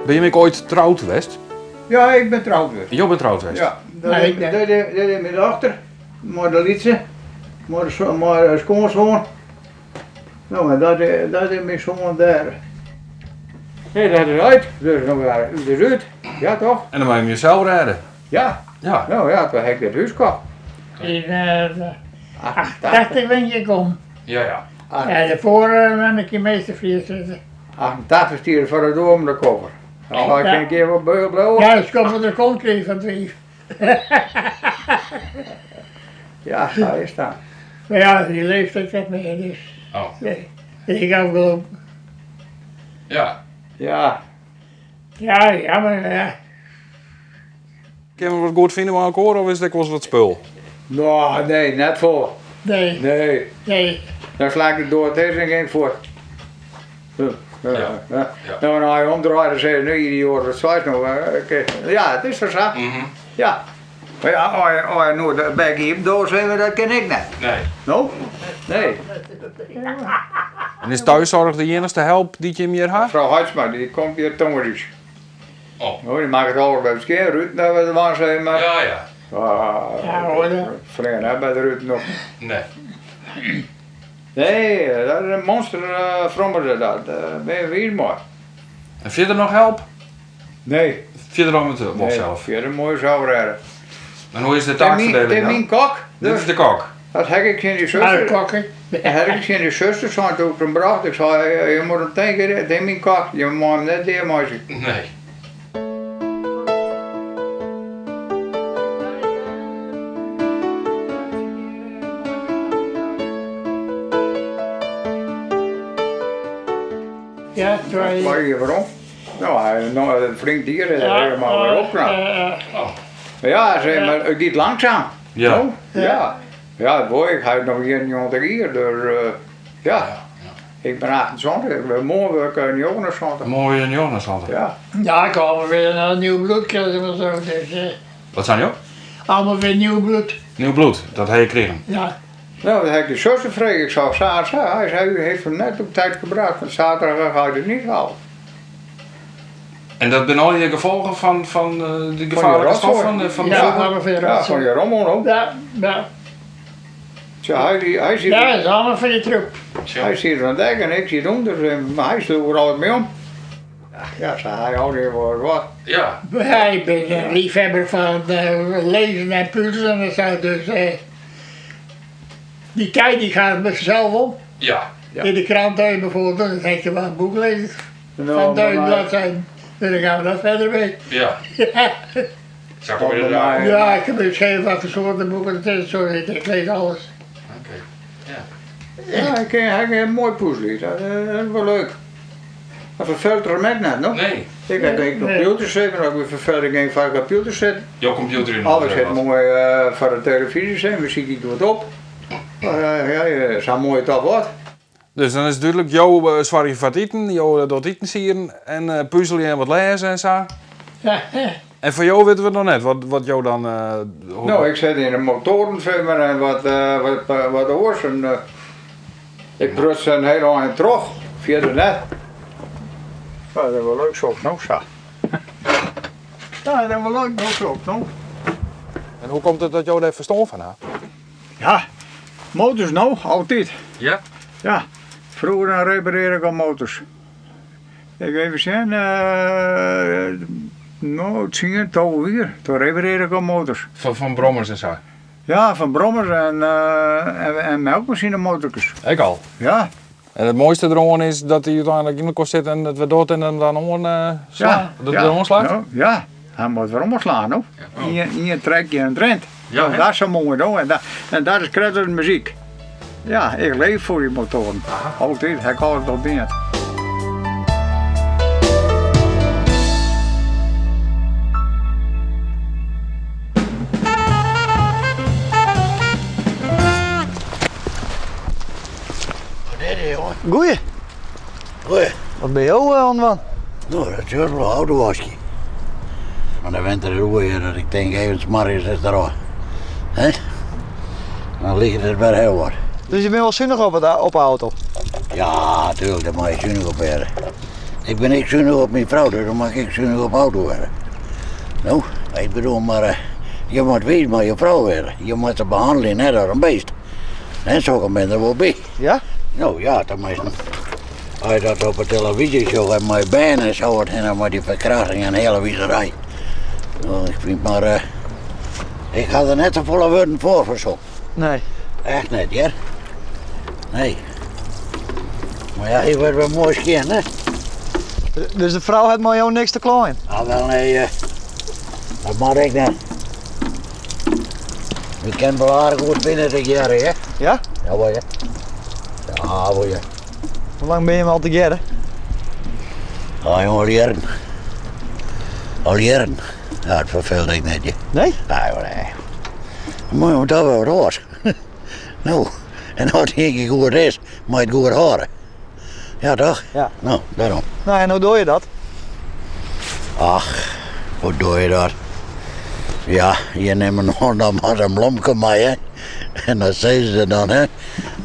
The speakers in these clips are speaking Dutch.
Ben je ooit getrouwd geweest? Ja, ik ben trouwd geweest. Je bent getrouwd geweest? Ja, dat is mijn dochter, maar de liedje, maar schoonzoon. Nou, en dat is mijn zoon daar. Nee, dat is uit. Dus nog weer uit. Ja, toch? En dan moet je hem jezelf redden. Ja. Ja. Nou ja, toen heb ik dit huis gekocht. In 88 ben je gekomen. Ja, ja. Ja, daarvoor ben ik in Meestervliet zitten. 88 stieren voor de dom de koffer. Dan ga ik een keer wat beul blauw. Ja, dus kom van de kont kreeg van twee. Ja, daar is dat. Maar ja, die leeftijd werd meer, dus. Oh. Nee, ik heb gelopen. Ja. Ja. Ja, maar ja. Kun je wat goed vinden met elkaar of is dat wel wat spul? Nou, nee, net voor. Nee, Nee. Dan sla ik het door het is en ging voor. Ja. Nou, als je omdraait en zegt, nu die hoort het zwaar nog. Ja, het is er zo. Ja. Maar ja, als je nou de bek hier door zeggen, dat ken ik net. Nee. Nou? Nee. En is thuiszorg de enige help die je meer hebt? Mevrouw Huidsma, die komt hier tongeries. Oh. Nou, die maakt het al bij het keer. Ruud, dat we de man zijn, maar... Ja, ja. Ja, hoor. Vreemd, hè, bij de Ruud nog. Nee. Nee, dat is een monster frommerde dat. Ben je weer mooi. En vind je er nog help? Nee. Vind je er nog met wel zelf? Ja, een mooie zou redden. En hoe is de Het is taakverdeling dan? mijn kok. Dit Dus is de kok. dat heb ik in die zuster. Uitkokken. Dat heb ik in die zuster zo toen ik hem bracht. Ik zei, je moet hem tegen, het is mijn kok. Je moet hem net die meisje. Nee. Ja, twee. Waar je waarom? Nou, hij nog een flink dier is helemaal weer opknapt. Ja, zei maar, het gaat langzaam. Ja. Nou, ja. Ja, boy, ik ga nog 91 hier, dus ja. Ik ben 28, ik ben morgen kan 29. Mooi en Jonas hadden. Ja. Ja, ik allemaal weer een nieuw bloed krijgen of zo. Dus, Wat zijn jou? allemaal weer nieuw bloed. Nieuw bloed, dat heb je gekregen. Ja. Nou, dan heb ik de zuster vregen. Ik zou zaterdag, hij zei, u heeft hem net op tijd gebracht, want zaterdag ga je het niet halen. En dat zijn al je gevolgen van de gevaarlijke stoffen van de Ja, zomer? allemaal weer Ja, van je rommel ook. Ja, ja. Ja, hij ziet Ja, dat is allemaal van je troep. hij ziet van dek en ik zit onder, maar hij sloeg er altijd mee om. Ja, zei hij, houdt hier wel wat. Ja. Ja, ik ben een liefhebber van lezen en puzzelen en zo, dus die kei die gaat met zichzelf om. Ja. Ja. In de krant bijvoorbeeld, dan denk je wel een boek lezen van 1000 bladzijden. Dus dan gaan we dat verder mee. Ja. Ja, Zou ik weer daar? ja, ik heb geschreven wat voor soorten boeken het is, sorry, ik lees alles. Oké. Ja, hij kan een mooi puzzel, dat is wel leuk. Dat vervuilt er met net, nog? Nee. Ik heb een computer zitten, ook weer vervuiling van computer zitten. Jouw computer in Alles zit mooi voor de televisie zijn, muziek die doet op. Ja, zo mooi dat wordt. Dus dan is het duidelijk, jou zwaar je wat eten, jou doet eten zien en puzzel je en wat lezen en zo. Ja, En voor jou weten we nog net, wat jou dan... Nou, ik zit in een motorenfilmer en wat oors. Ik prut ze een hele eind terug, via de net. Ja, dat is wel leuk zo, nou zo. Ja, dat is wel leuk, nou zo, nou. En hoe komt het dat jou daar verstand van hebt? Ja, motors nou, altijd. Ja? Ja, vroeger dan repareer ik al motors. Ik even zien, nou, het zie je toch weer. Toen repareer ik al motors. Van brommers en zo? Ja, van brommers en melkmachine motortjes. Ik al. Ja. En het mooiste eraan is dat hij uiteindelijk in de kost zit en dat we dood en dan slaan. Dat ja. de omslaat? Nou, ja, hij moet weer omslaan, hoor. Hier trek je een trend. Ja, Dat is zo mooi, hoor. En dat is kredder muziek. Ja, ik leef voor die motoren. Altijd, ik hou het op binnen. Goeie. Goeie. Wat ben je aan man? Nou, dat is wel een oude wasje. Van de winter roeien dat ik denk even morgens is eraan. Hè? Dan ligt het bij heel wat. Dus je bent wel zinnig op de auto? Ja, tuurlijk, dat mag je zinnig op werden. Ik ben niet zuinig op mijn vrouw, dus dan mag ik zuinig op auto worden. Nou, ik bedoel maar, je moet weten met je vrouw worden. Je moet ze behandelen net als een beest. En zo ben je er wel bij. Ja? Nou ja, tenminste. Als je dat op de televisie zo hebt met bijna en zo, en dan met die verkrachting en hele wieserij. Nou, ik vind maar, ik ga er net zo volle woorden voor zo. Nee. Echt niet, ja? Nee. Maar ja, je wordt wel mooi schijn, hè? Dus de vrouw had maar jou niks te klein? Ah, wel nee, dat mag ik niet. Je kent wel aardig goed binnen de jaren, hè? Ja? Ja, hoor je. Ja, hoor je. Hoe lang ben je al together? Ah, jongen, al jaren. Al jaren. Ja, het verveelt ik net, je. Nee? Nee, hoor, nee. Maar je moet dat wel roos. Nou, en als het een goed is, moet je het goed horen. Ja, toch? Ja. Nou, daarom. Nou, en hoe doe je dat? Ach, hoe doe je dat? Ja, je neemt nog maar een blomke mee, hè. En dat zeggen ze dan, hè.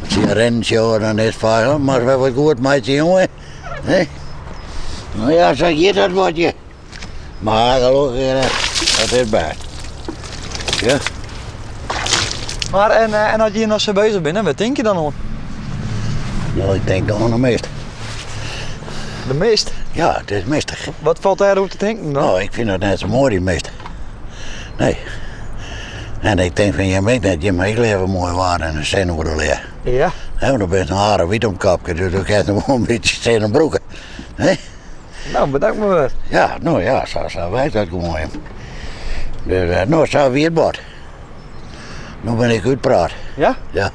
Als je rent, joh, dan is het van, maar we hebben goed met je jongen. Hè? Nou ja, zeg je dat wat je. Maar gelukkig, dat is bij. Ja. Maar en als je hier nog zo bezig bent, wat denk je dan nog? Nou, ik denk dan nog meest. De mist? Ja, het is mistig. Wat valt daar op te denken dan? Nou, ik vind het net zo mooi, die mist. Nee. En ik denk van, je weet net, je mag leven mooi waren en een steen worden leren. Ja. Want dan ben je een haren wit omkapje, dus dan krijg je gewoon een beetje stenen broeken. Hè? Nou, bedankt me weer. Ja, nou ja, zo werkt dat gewoon. Dus, nou, zo weer het bord. Nu ben ik uitpraat. Ja? Ja.